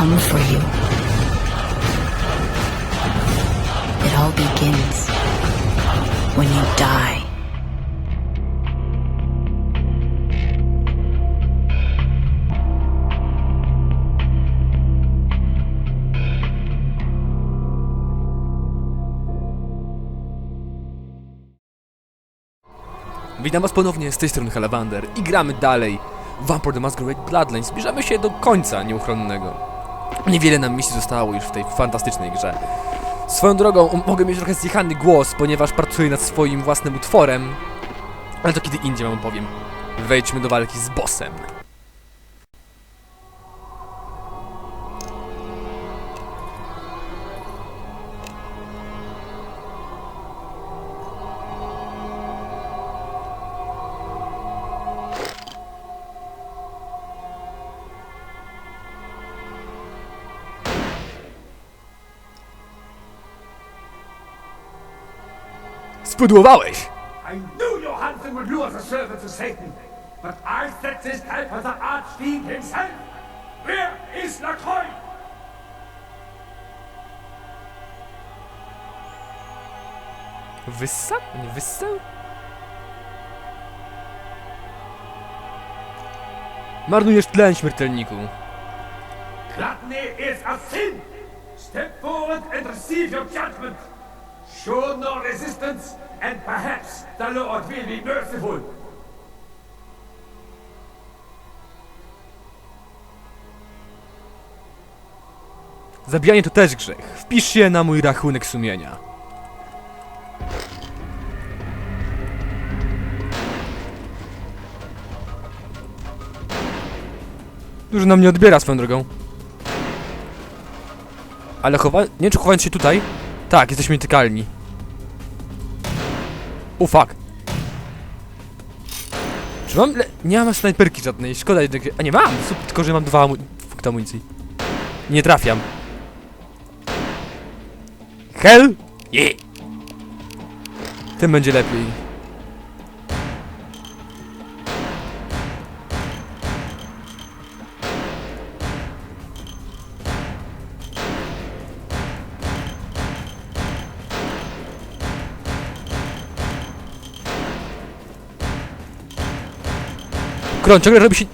come for you. It all begins when you die. Witam was ponownie, z tej strony Halavander i gramy dalej Vampire the Masquerade Bloodlines. Zbliżamy się do końca nieuchronnego. Niewiele nam misji zostało już w tej fantastycznej grze. Swoją drogą mogę mieć trochę zjechany głos, ponieważ pracuję nad swoim własnym utworem. Ale to kiedy indziej wam opowiem. Wejdźmy do walki z bossem. Spudłowałeś! I knew your hunting would lure the servant to Satan, but I set this type for the archfiend himself. Where is the coin? Wyssa? Nie wyssał? Marnujesz tlen, śmiertelniku. Gluttony is a sin. Step forward and receive your judgment. Show no resistance, and perhaps the Lord will be merciful. Zabijanie to też grzech. Wpisz się na mój rachunek sumienia. Dużo nam nie odbiera swoją drogą. Ale nie wiem, czy chowając się tutaj? Tak, jesteśmy nietykalni. O fuck. Czy mam... Nie mam snajperki żadnej, szkoda jednak... A nie mam! Super, tylko że mam dwa punkty amunicji. Nie trafiam. Hell! Yeah! Tym będzie lepiej. Kron ciągle robi się...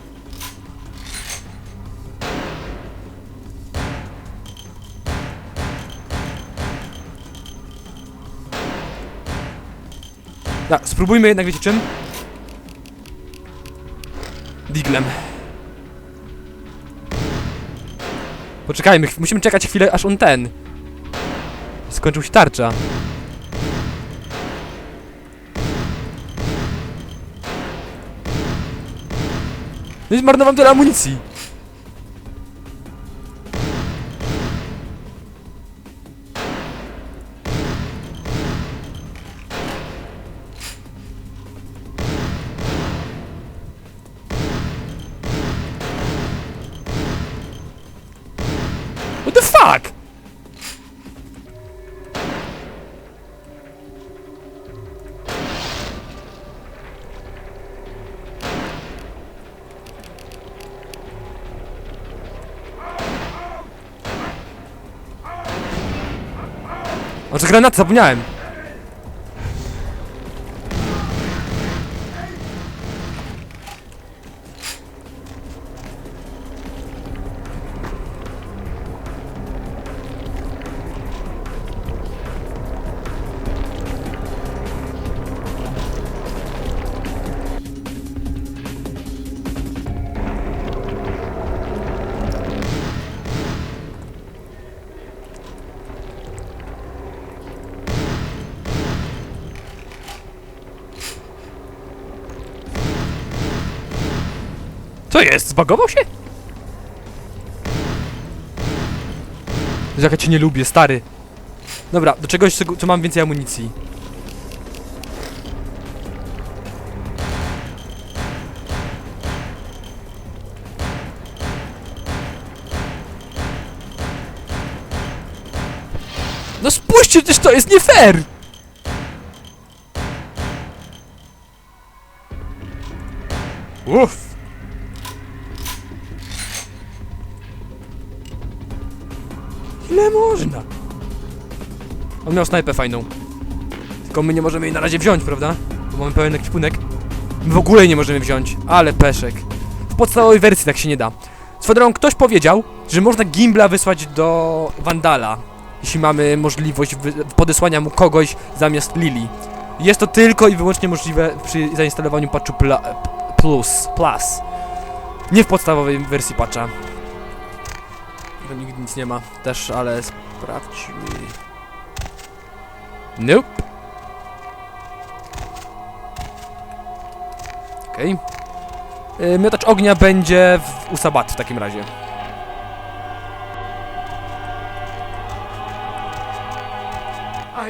Spróbujmy jednak, wiecie czym? Diglem. Poczekajmy, musimy czekać chwilę, aż on skończył się tarcza. No i zmarnowałem tyle amunicji. What the fuck? O, że granaty zapomniałem. Co jest? Zbagował się? Jak ja cię nie lubię, stary. Dobra, do czegoś, co mam więcej amunicji. No spójrzcie, też to jest nie fair! Uff. Ile można? On miał snajpę fajną. Tylko my nie możemy jej na razie wziąć, prawda? Bo mamy pełen ekwipunek. My w ogóle jej nie możemy wziąć. Ale peszek. W podstawowej wersji tak się nie da. Swoją drogą, ktoś powiedział, że można gimbla wysłać do Vandala, jeśli mamy możliwość podesłania mu kogoś zamiast Lily. Jest to tylko i wyłącznie możliwe przy zainstalowaniu patchu plus. Nie w podstawowej wersji patcha. To nigdy nic nie ma też, ale sprawdźmy. Nope. Okej. Miotacz ognia będzie u Sabat w takim razie.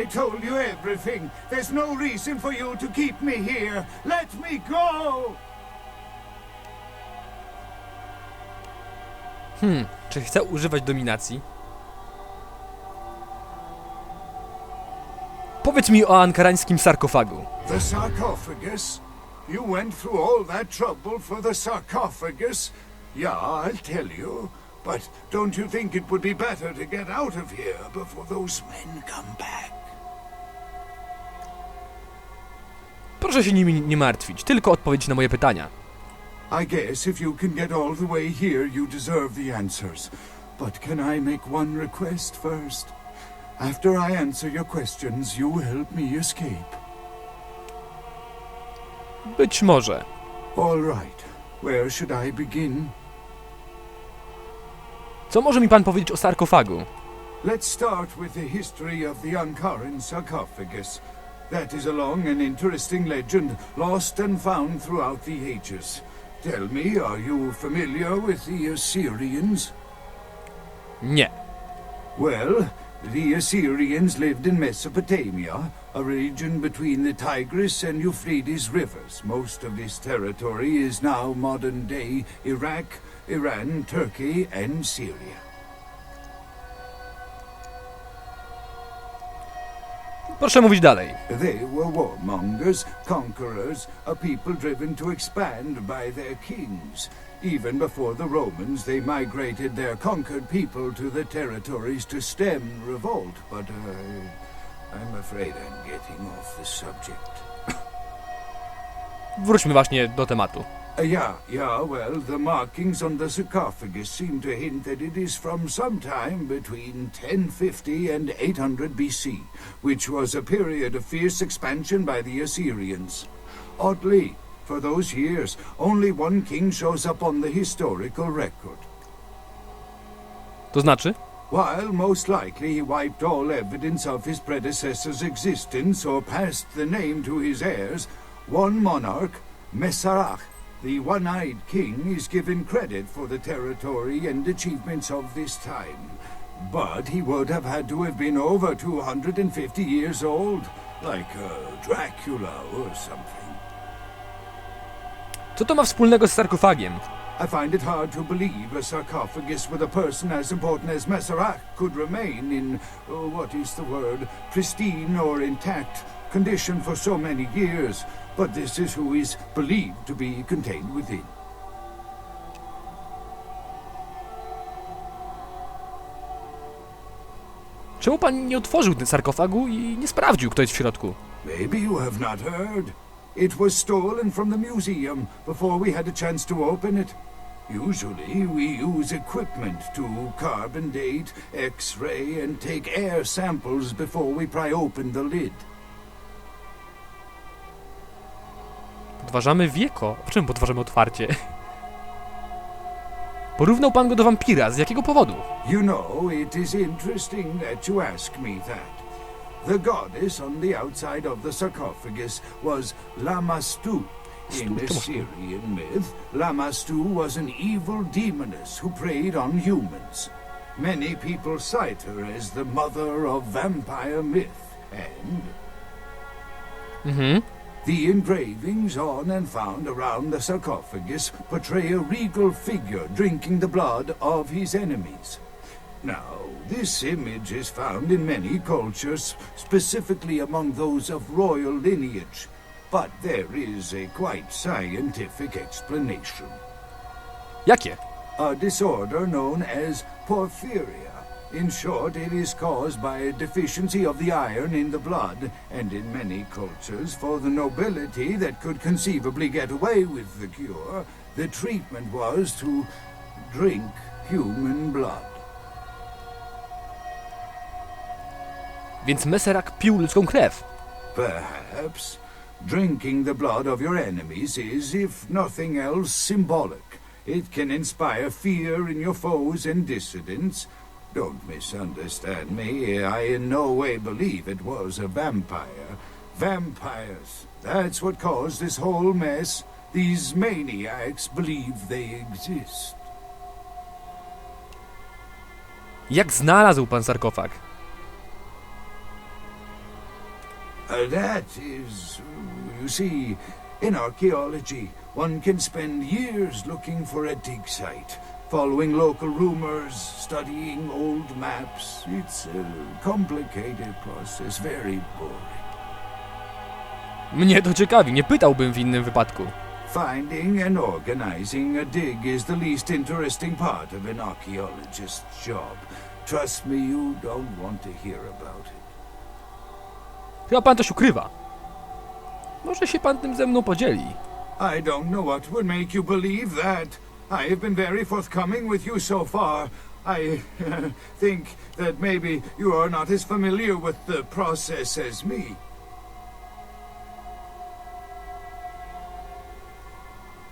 I told you everything. There's no reason for you to keep me here. Let me go! Czy chcę używać dominacji? Powiedz mi o ankarańskim sarkofagu. The sarcophagus? You went through all that trouble for the sarcophagus? Yeah, I'll tell you. But don't you think it would be better to get out of here before those men come back? Proszę się nimi nie martwić, tylko odpowiedź na moje pytania. I guess if you can get all the way here, you deserve the answers. But can I make one request first? After I answer your questions, you will help me escape. Być może. All right. Where should I begin? Co może mi pan powiedzieć o sarkofagu? Let's start with the history of the Ankaran sarcophagus. That is a long and interesting legend, lost and found throughout the ages. Tell me, are you familiar with the Assyrians? Nie. Well, the Assyrians lived in Mesopotamia, a region between the Tigris and Euphrates rivers. Most of this territory is now modern-day Iraq, Iran, Turkey, and Syria. Proszę mówić dalej. They were warmongers, conquerors, a people driven to expand by their kings. Even before the Romans, they migrated their conquered people to the territories to stem revolt, but I'm afraid I'm getting off the subject. Wróćmy właśnie do tematu. Well, the markings on the sarcophagus seem to hint that it is from some time between 1050 and 800 BC, which was a period of fierce expansion by the Assyrians. Oddly, for those years, only one king shows up on the historical record. To znaczy? While most likely he wiped all evidence of his predecessor's existence or passed the name to his heirs, one monarch, Mesarach, the one-eyed king, is given credit for the territory and achievements of this time. But he would have had to have been over 250 years old, like Dracula or something. Co to ma wspólnego z sarkofagiem? I find it hard to believe a sarcophagus with a person as important as Mesarach could remain in, pristine or intact condition for so many years, but this is who is believed to be contained within. Czemu pan nie otworzył ten sarkofagu i nie sprawdził, kto jest w środku? Maybe you have not heard. It was stolen from the museum before we had a chance to open it. Usually we use equipment to carbon date, X-ray, and take air samples before we pry open the lid. Podważamy wieko. W czym podważamy otwarcie? Porównał pan go do wampira. Z jakiego powodu? You know, it is interesting that you ask me that. The goddess on the outside of the sarcophagus was Lamastu. In Assyrian myth, Lamastu was an evil demoness who preyed on humans. Many people cite her as the mother of vampire myth, and the engravings on and found around the sarcophagus portray a regal figure drinking the blood of his enemies. Now, this image is found in many cultures, specifically among those of royal lineage, but there is a quite scientific explanation. Jakie? A disorder known as porphyria. In short, it is caused by a deficiency of the iron in the blood, and in many cultures, for the nobility that could conceivably get away with the cure, the treatment was to drink human blood. Więc Messerak pił ludzką krew. Perhaps drinking the blood of your enemies is, if nothing else, symbolic. It can inspire fear in your foes and dissidents. Don't misunderstand me. I in no way believe it was a vampire. Vampires. That's what caused this whole mess. These maniacs believe they exist. Jak znalazł pan sarkofag? That is, you see, in archaeology, one can spend years looking for a dig site, following local rumors, studying old maps. It's a complicated process, very boring. Mnie to ciekawi, nie pytałbym w innym wypadku. Finding and organizing a dig is the least interesting part of an archaeologist's job. Trust me, you don't want to hear about it. Chyba pan coś ukrywa. Może się pan tym ze mną podzieli. I don't know what would make you believe that. I have been very forthcoming with you so far. I think that maybe you are not as familiar with the process as me.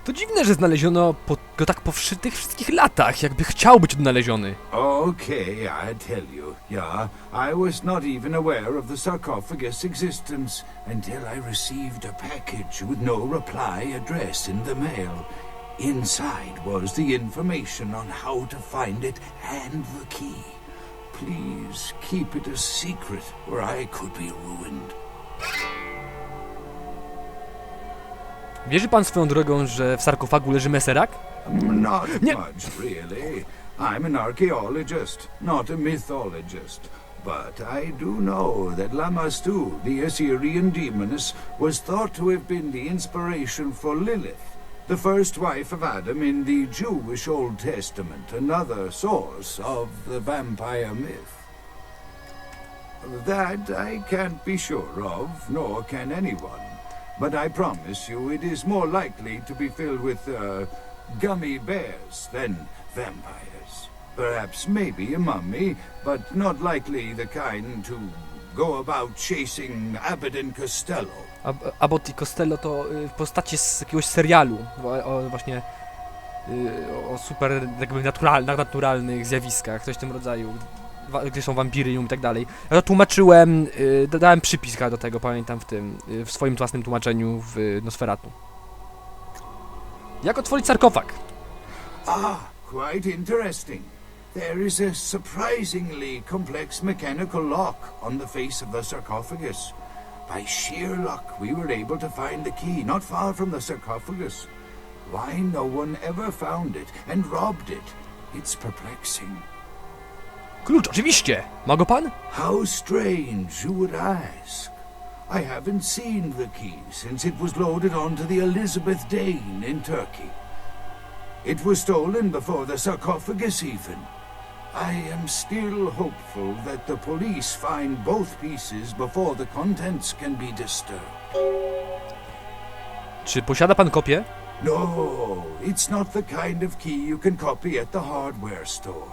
To dziwne, że znaleziono go tak po tych wszystkich latach, jakby chciał być odnaleziony. Okay, I tell you. Yeah, I was not even aware of the sarcophagus' existence until I received a package with no reply address in the mail. Inside was the information on how to find it and the key. Please keep it a secret or I could be ruined. Wierzy pan swoją drogą, że w sarkofagu leży Messerak? Not Nie. much, really. I'm an archaeologist, not a mythologist. But I do know that Lamastu, the Assyrian demoness, was thought to have been the inspiration for Lilith, the first wife of Adam in the Jewish Old Testament, another source of the vampire myth. That I can't be sure of, nor can anyone. But I promise you it is more likely to be filled with, gummy bears than vampires. Perhaps maybe a mummy, but not likely the kind to go about chasing Abbott and Costello. Abbott i Costello to postacie z jakiegoś serialu, właśnie o super jakby naturalnych zjawiskach, coś w tym rodzaju, gdzie są wampiryum i tak dalej. Ja to tłumaczyłem, dodałem przypis do tego, pamiętam w swoim własnym tłumaczeniu w Nosferatu. Jak otworzyć sarkofag? Quite interesting. There is a surprisingly complex mechanical lock on the face of the sarcophagus. By sheer luck, we were able to find the key not far from the sarcophagus. Why no one ever found it and robbed it? It's perplexing. Klucz, oczywiście! Ma go pan? How strange, you would ask. I haven't seen the key since it was loaded onto the Elizabeth Dane in Turkey. It was stolen before the sarcophagus even. I am still hopeful that the police find both pieces before the contents can be disturbed. Czy posiada pan kopię? No, it's not the kind of key you can copy at the hardware store.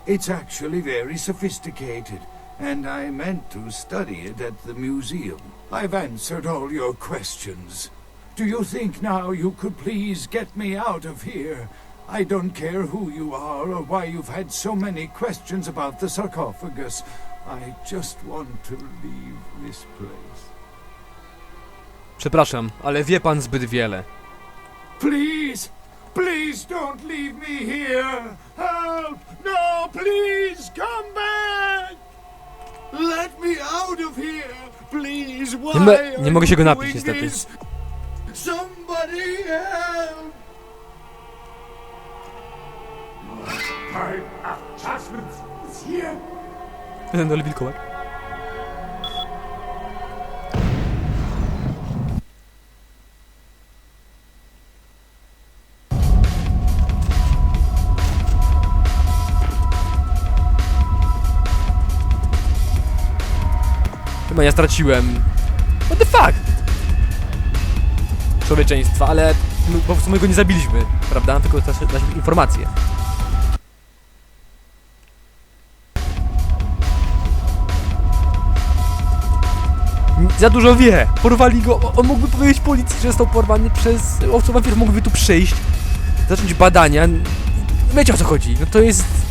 It's actually very sophisticated, and I meant to study it at the museum. I've answered all your questions. Do you think now you could please get me out of here? I don't care who you are or why you've had so many questions about the sarcophagus. I just want to leave this place. Przepraszam, ale wie pan zbyt wiele. Please! Please don't leave me here! Help! No, please come back! Let me out of here! Please, why Nie mogę się go napić, doing niestety. this? Somebody help! Time of judgment is here. Ten dole wilkołak. Chyba ja straciłem... What the fuck? Człowieczeństwa, ale po prostu my go nie zabiliśmy, prawda? Tylko daliśmy informacje. Za dużo wie! Porwali go, on mógłby powiedzieć policji, że został porwany przez łowców wampirów, mógłby tu przyjść, zacząć badania. Wiecie, o co chodzi? No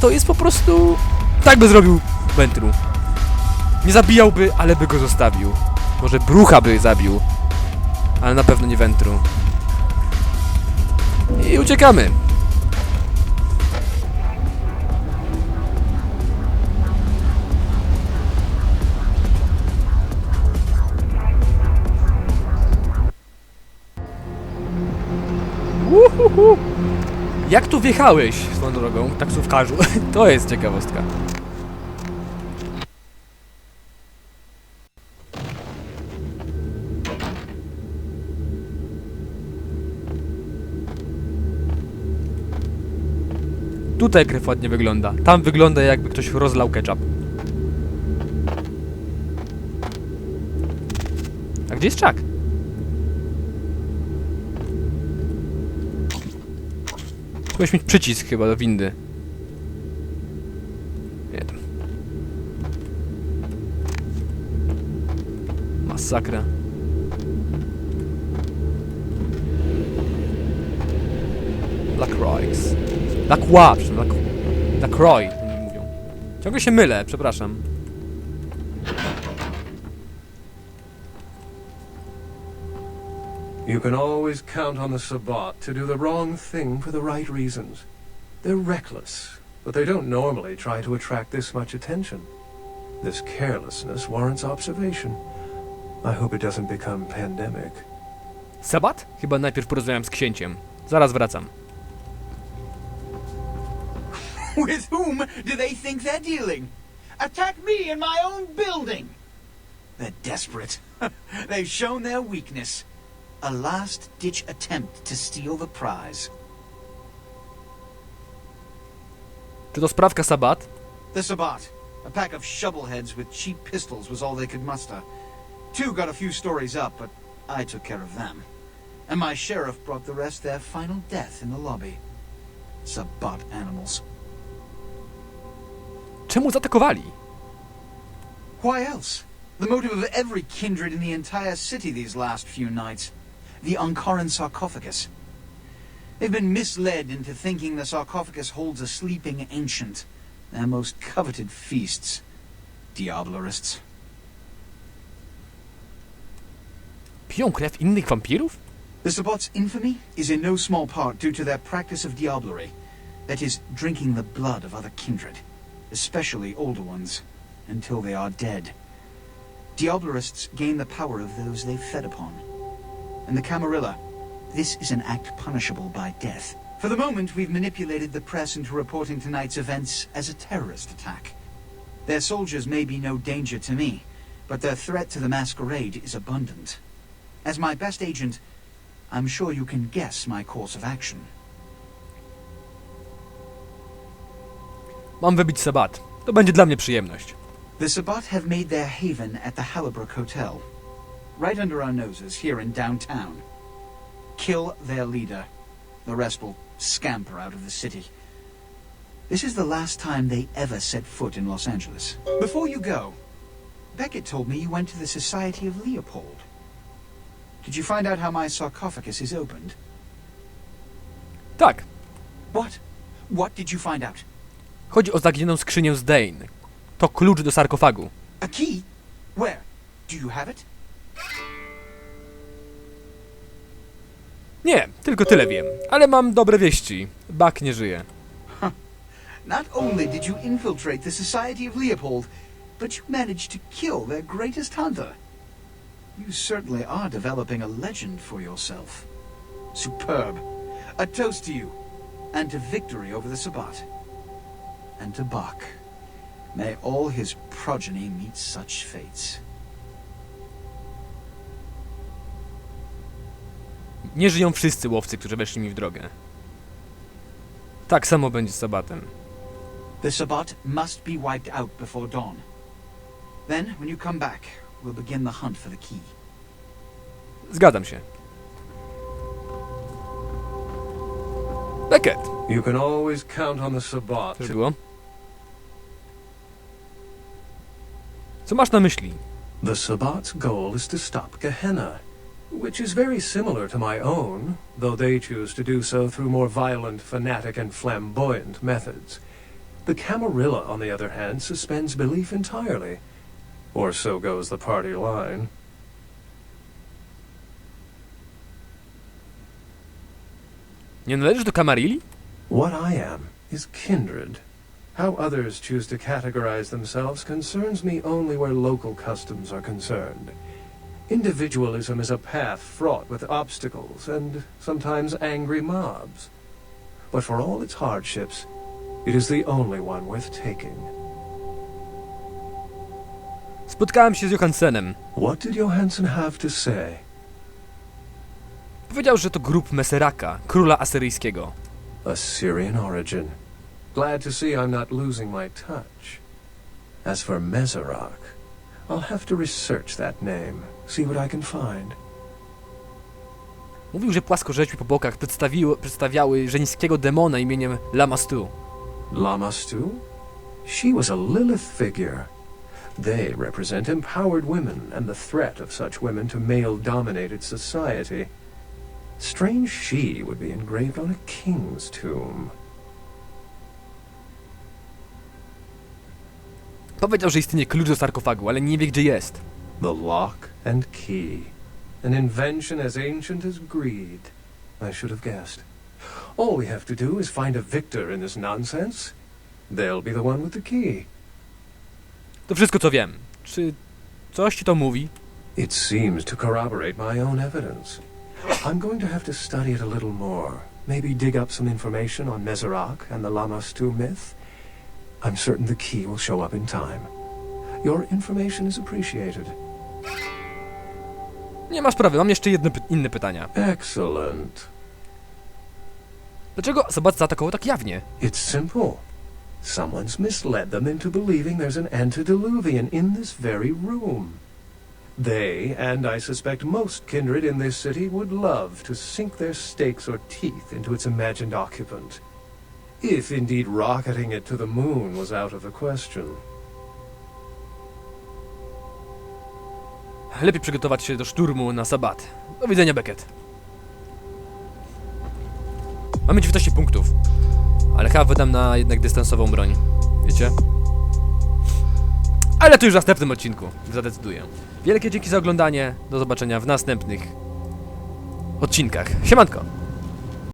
to jest po prostu... Tak by zrobił Ventrue. Nie zabijałby, ale by go zostawił. Może Brucha by zabił, ale na pewno nie Ventrue. I uciekamy. Uhuhu. Jak tu wjechałeś swoją drogą, taksówkarzu? To jest ciekawostka. Tutaj krew ładnie wygląda. Tam wygląda, jakby ktoś rozlał ketchup. A gdzie jest Chuck? Musisz mieć przycisk chyba do windy. Nie tam. Masakra. Lacroix. Lacroix, Lacroix, oni mówią. Ciągle się mylę, przepraszam. You can always count on the Sabbat to do the wrong thing for the right reasons. They're reckless, but they don't normally try to attract this much attention. This carelessness warrants observation. I hope it doesn't become pandemic. Sabat? Chyba najpierw porozmawiam z księciem. Zaraz wracam. With whom do they think they're dealing? Attack me in my own building! They're desperate. They've shown their weakness. A last-ditch attempt to steal the prize. Czy to sprawka Sabat? The Sabbat. A pack of shovelheads with cheap pistols was all they could muster. Two got a few stories up, but I took care of them. And my sheriff brought the rest their final death in the lobby. Sabbat animals. Czemu zaatakowali? Why else? The motive of every kindred in the entire city these last few nights. The Ankaran sarcophagus. They've been misled into thinking the sarcophagus holds a sleeping ancient. Their most coveted feasts. Diablerists. Piją krew innych wampirów? The Sabbat's infamy is in no small part due to their practice of diablerie. That is, drinking the blood of other kindred. Especially older ones. Until they are dead. Diablerists gain the power of those they've fed upon. And the Camarilla, this is an act punishable by death. For the moment, we've manipulated the press into reporting tonight's events as a terrorist attack. Their soldiers may be no danger to me, but their threat to the Masquerade is abundant. As my best agent, I'm sure you can guess my course of action. Mam wybić Sabat. To będzie dla mnie przyjemność. The Sabbat have made their haven at the Halavander Hotel. Right under our noses, here in downtown. Kill their leader. The rest will scamper out of the city. This is the last time they ever set foot in Los Angeles. Before you go, Beckett told me you went to the Society of Leopold. Did you find out how my sarcophagus is opened? Tak. What? What did you find out? Chodzi o zaginioną skrzynię z Dane. To klucz do sarkofagu. A key? Where? Do you have it? Nie, tylko tyle wiem. Ale mam dobre wieści. Buck nie żyje. Not only did you infiltrate the Society of Leopold, but you managed to kill their greatest hunter. You certainly are developing a legend for yourself. Superb. A toast to you, and to victory over the Sabbat. And to Buck. May all his progeny meet such fates. Nie żyją wszyscy łowcy, którzy weszli mi w drogę. Tak samo będzie z Sabatem. The Sabbat must be wiped out before dawn. Then, when you come back, we'll begin the hunt for the key. Zgadzam się. Beckett. You can always count on the Sabbat. Coś było? Co masz na myśli? The Sabbat's goal is to stop Gehenna, which is very similar to my own, though they choose to do so through more violent, fanatic, and flamboyant methods. The Camarilla, on the other hand, suspends belief entirely. Or so goes the party line. Nie należysz do Camarilli? What I am is kindred. How others choose to categorize themselves concerns me only where local customs are concerned. Individualism is a path fraught with obstacles and sometimes angry mobs. But for all its hardships, it is the only one worth taking. Spotkałem się z Johansenem. What did Johansen have to say? Powiedział, że to grób Meseraka, króla asyryjskiego. Assyrian origin. Glad to see I'm not losing my touch. As for Meserak, I'll have to research that name, see what I can find. Mówił, że płaskorzeźby po bokach przedstawiały żeńskiego demona imieniem Lamastu. Lamastu? She was a Lilith figure. They represent empowered women and the threat of such women to male-dominated society. Strange she would be engraved on a king's tomb. Powiedział, że istnieje klucz do sarkofagu, ale nie wie, gdzie jest. The lock and key. An invention as ancient as greed. I should have guessed. All we have to do is find a victor in this nonsense. They'll be the one with the key. To wszystko, co wiem. Czy coś ci to mówi? It seems to corroborate my own evidence. I'm going to have to study it a little more. Maybe dig up some information on Meserak and the Lamastu myth. I'm certain the key will show up in time. Your information is appreciated. Nie ma sprawy, mam jeszcze inne pytania. Excellent. Dlaczego Sabbat zaatakował tak jawnie? It's simple. Someone's misled them into believing there's an antediluvian in this very room. They, and I suspect most kindred in this city, would love to sink their stakes or teeth into its imagined occupant. If indeed rocketing it to the moon was out of the question. Lepiej przygotować się do szturmu na Sabbat. Do widzenia, Beckett. Mamy 19 punktów. Ale chyba wydam na jednak dystansową broń. Wiecie? Ale to już w następnym odcinku zadecyduję. Wielkie dzięki za oglądanie. Do zobaczenia w następnych odcinkach. Siemanko!